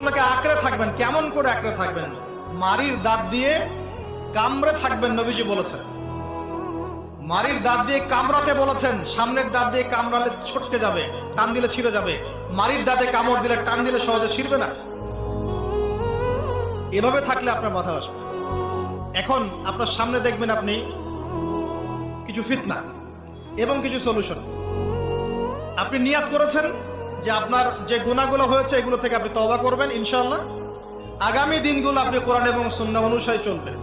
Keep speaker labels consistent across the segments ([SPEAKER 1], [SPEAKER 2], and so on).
[SPEAKER 1] আপনাকে আঁকড়ে থাকবেন। কেমন করে আঁকড়ে থাকবেন? মারির দাঁত দিয়ে কামড়ে থাকবেন, নবীজি বলেছেন। মারির দাঁত দিয়ে কামড়াতে বলেছেন। সামনের দাঁত দিয়ে কামড়ালে ছটকে যাবে, টান দিলে ছিঁড়ে যাবে। মারির দাঁতে কামড় দিলে, টান দিলে সহজে ছিঁড়বে না। এভাবে থাকলে আপনার মাথা আসবে। এখন আপনার সামনে দেখবেন আপনি কিছু ফিতনা এবং কিছু সলিউশন। আপনি নিয়াত করেছেন যে আপনার যে গুনাহগুলো হয়েছে এগুলো থেকে আপনি তওবা করবেন ইনশাআল্লাহ। আগামী দিনগুলো আপনি কোরআন এবং সুন্নাহ অনুসারে চলবেন।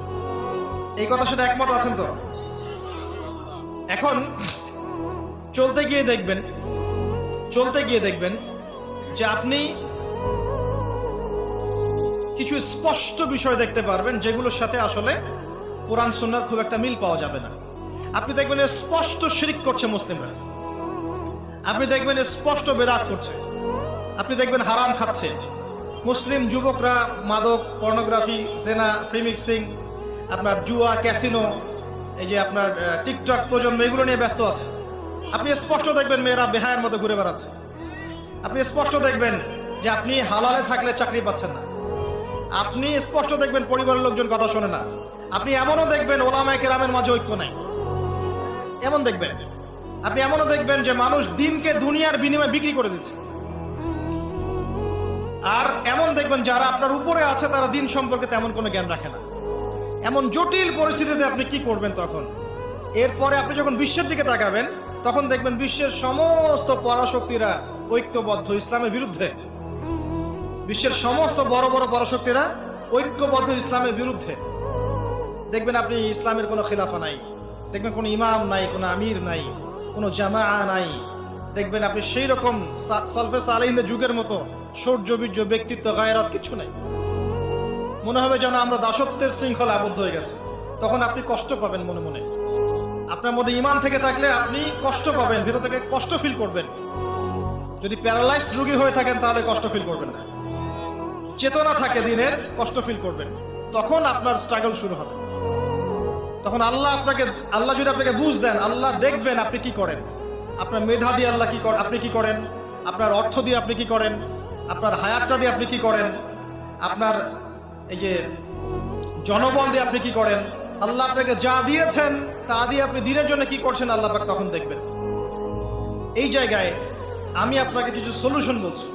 [SPEAKER 1] এই কথা সেটা একমত আছেন তো? এখন চলতে গিয়ে দেখবেন যে আপনি কিছু স্পষ্ট বিষয় দেখতে পারবেন যেগুলোর সাথে আসলে কোরআন সুন্নাহর খুব একটা মিল পাওয়া যাবে না। আপনি দেখবেন স্পষ্ট শিরক করছে মুসলিমরা, আপনি দেখবেন স্পষ্ট বেদাত করছে, আপনি দেখবেন হারাম খাচ্ছে। মুসলিম যুবকরা মাদক, পর্নোগ্রাফি, জেনা, ফ্রি মিক্সিং, আপনার জুয়া, ক্যাসিনো, এই যে আপনার টিকটক প্রজন্ম, এগুলো নিয়ে ব্যস্ত আছে। আপনি স্পষ্ট দেখবেন মেয়েরা বেহায়ের মতো ঘুরে বেড়াচ্ছে। আপনি স্পষ্ট দেখবেন যে আপনি হালালে থাকলে চাকরি পাচ্ছেন না। আপনি স্পষ্ট দেখবেন পরিবারের লোকজন কথা শোনে না। আপনি এমনও দেখবেন ওলামায়ে কেরামের মাঝে ঐক্য নাই। এমন দেখবেন আপনি এমনও দেখবেন যে মানুষ দিনকে দুনিয়ার বিনিময়ে বিক্রি করে দিচ্ছে। আর এমন দেখবেন যারা আপনার উপরে আছে তারা দিন সম্পর্কে তেমন কোনো জ্ঞান রাখে না। এমন জটিল পরিস্থিতিতে আপনি কি করবেন তখন? এরপরে আপনি যখন বিশ্বের দিকে তাকাবেন তখন দেখবেন বিশ্বের সমস্ত পরাশক্তিরা ঐক্যবদ্ধ ইসলামের বিরুদ্ধে। বিশ্বের সমস্ত বড় বড় পরাশক্তিরা ঐক্যবদ্ধ ইসলামের বিরুদ্ধে। দেখবেন আপনি ইসলামের কোনো খিলাফা নাই, দেখবেন কোনো ইমাম নাই, কোনো আমির নাই, কোনো জামাআ নাই। দেখবেন আপনি সেই রকম সলফে সালেহিনদের যুগের মতো শৌর্য-বীর্য, ব্যক্তিত্ব, গায়রাত কিছু নাই। মনে হবে যেন আমরা দাসত্বের শৃঙ্খলা আবদ্ধ হয়ে গেছে। তখন আপনি কষ্ট পাবেন মনে মনে। আপনার মধ্যে ঈমান থেকে থাকলে আপনি কষ্ট পাবেন, ভিতর থেকে কষ্ট ফিল করবেন। যদি প্যারালাইজড রোগী হয়ে থাকেন তাহলে কষ্ট ফিল করবেন না। চেতনা থাকে দিনের, কষ্ট ফিল করবেন। তখন আপনার স্ট্রাগল শুরু হবে। তখন আল্লাহ যদি আপনাকে বুঝ দেন, আল্লাহ দেখবেন আপনি কি করেন। আপনার মেধা দিয়ে আল্লাহ কি করেন, আপনি কি করেন, আপনার অর্থ দিয়ে আপনি কি করেন, আপনার হায়াতটা দিয়ে আপনি কি করেন, আপনার এই যে জনবল দিয়ে আপনি কি করেন, আল্লাহ আপনাকে যা দিয়েছেন তা দিয়ে আপনি দিনের জন্য কি করছেন আল্লাহ পাক তখন দেখবেন। এই জায়গায় আমি আপনাকে কিছু সলিউশন বলছি।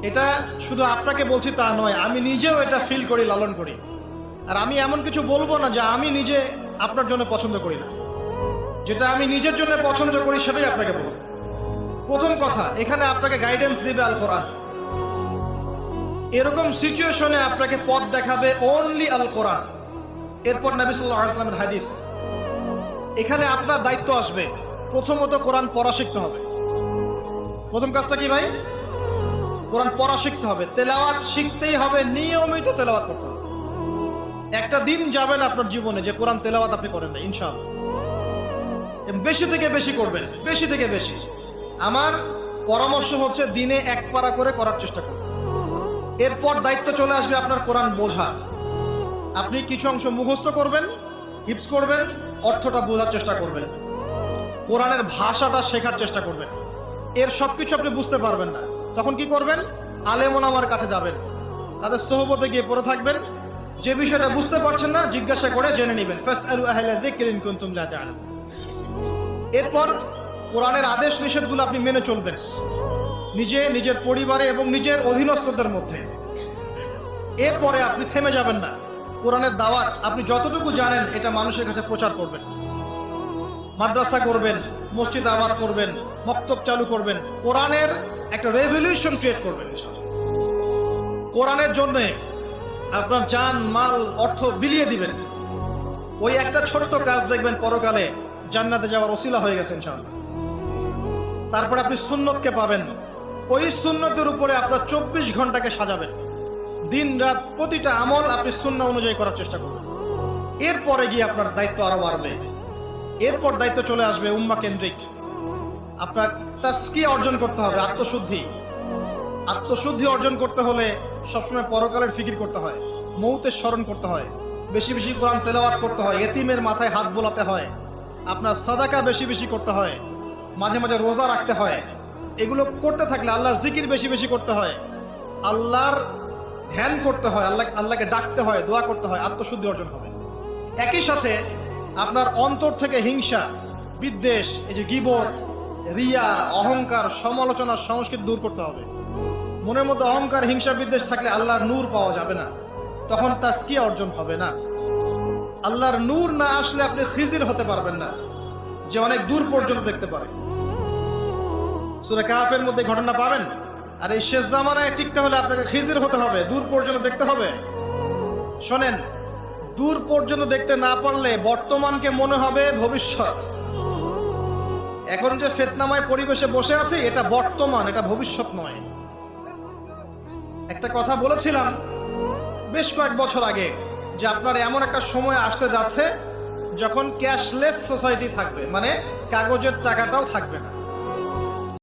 [SPEAKER 1] এটা শুধু আপনাকে বলছি তা নয়, আমি নিজেও এটা ফিল করি, লালন করি। আর আমি এমন কিছু বলবো না যা আমি নিজে আপনার জন্য পছন্দ করি না। যেটা আমি নিজের জন্য পছন্দ করি সেটাই আপনাকে বলবো। প্রথম কথা, এখানে আপনাকে গাইডেন্স দিবে আল কোরআন। এরকম সিচুয়েশনে আপনাকে পথ দেখাবে অনলি আল কোরআন। এরপর নবী সাল্লাল্লাহু আলাইহি ওয়াসাল্লামের হাদিস। এখানে আপনার দায়িত্ব আসবে প্রথমত কোরআন পড়া শিখতে হবে। প্রথম কাজটা কি ভাই? কোরআন পড়া শিখতে হবে, তেলাওয়াত শিখতেই হবে, নিয়মিত তেলাওয়াত করতে হবে। একটা দিন যাবেন আপনার জীবনে যে কোরআন তেলাওয়াত আপনি করেন না, ইনশাআল্লাহ। বেশি থেকে বেশি করবেন, বেশি থেকে বেশি। আমার পরামর্শ হচ্ছে দিনে এক পারা করে করার চেষ্টা করুন। এরপর দায়িত্ব চলে আসবে আপনার কোরআন বোঝা। আপনি কিছু অংশ মুখস্থ করবেন, হিফজ করবেন, অর্থটা বোঝার চেষ্টা করবেন, কোরআনের ভাষাটা শেখার চেষ্টা করবেন। এর সবকিছু আপনি বুঝতে পারবেন না, তখন কি করবেন? আলেম ওলামার কাছে যাবেন, তাদের সোহবতে গিয়ে পড়ে থাকবেন। যে বিষয়টা বুঝতে পারছেন না জিজ্ঞাসা করে জেনে নেবেন। ফাসআলু আহলা যিকরি ইন কুনতুম লা তা'লামুন। এরপর কোরআনের আদেশ নিষেধগুলো আপনি মেনে চলবেন, নিজের পরিবারে এবং নিজের অধীনস্থদের মধ্যে। এরপরে আপনি থেমে যাবেন না। কোরআনের দাওয়াত আপনি যতটুকু জানেন এটা মানুষের কাছে প্রচার করবেন। মাদ্রাসা করবেন, মসজিদ আবাদ করবেন, মক্তব চালু করবেন, কোরআনের একটা রেভলিউশন ক্রিয়েট করবেন। কোরআনের জন্য আপনার জান, মাল, অর্থ বিলিয়ে দিবেন। ওই একটা ছোট্ট কাজ দেখবেন পরকালে জান্নাতে যাওয়ার ওসিলা হয়ে গেছে ইনশাআল্লাহ। তারপরে আপনি সুন্নতকে পাবেন। ওই সুন্নতের উপরে আপনার 24 ঘন্টাকে সাজাবেন। দিন রাত প্রতিটা আমল আপনি সুন্নাহ অনুযায়ী করার চেষ্টা করবেন। এরপরে গিয়ে আপনার দায়িত্ব আরো বাড়বে। এরপর দায়িত্ব চলে আসবে উম্মাহ কেন্দ্রিক। আপনার তাসকিয়া অর্জন করতে হবে, আত্মশুদ্ধি। আত্মশুদ্ধি অর্জন করতে হলে সবসময় পরকালের ফিকির করতে হয়, মৌতের স্মরণ করতে হয়, বেশি বেশি কোরআন তেলাওয়াত করতে হয়, এতিমের মাথায় হাত বোলাতে হয়, আপনার সাদাকা বেশি বেশি করতে হয়, মাঝে মাঝে রোজা রাখতে হয়। এগুলো করতে থাকলে আল্লাহর জিকির বেশি বেশি করতে হয়। আল্লাহর ধ্যান করতে হয়, আল্লাহকে ডাকতে হয়, দোয়া করতে হয়, আত্মশুদ্ধি অর্জন হবে। একই সাথে আপনার অন্তর থেকে হিংসা, বিদ্বেষ, এই যে গীবত, রিয়া, অহংকার, সমালোচনা, সংস্কৃতি দূর করতে হবে। মনের মধ্যে অহংকার, হিংসা, বিদ্বেষ থাকলে আল্লাহর নূর পাওয়া যাবে না, তখন তাজকিয়া অর্জন হবে না। আল্লাহর নূর না আসলে আপনি খিজির হতে পারবেন না, যে অনেক দূর পর্যন্ত দেখতে পারে। সূরা কাহফের মধ্যে ঘটনা পাবেন। আর এই শেষ জামানায় টিকতে হলে আপনাকে খিজির হতে হবে, দূর পর্যন্ত দেখতে হবে। শোনেন, দূর পর্যন্ত দেখতে না পারলে বর্তমানকে মনে হবে ভবিষ্যৎ। এখন যে ফিতনাময় পরিবেশে বসে আছে এটা বর্তমান, এটা ভবিষ্যৎ নয়। একটা কথা বলেছিলাম বেশ কয়েক বছর আগে যে আপনার এমন একটা সময় আসতে যাচ্ছে যখন ক্যাশলেস সোসাইটি থাকবে, মানে কাগজের টাকাটাও থাকবে না।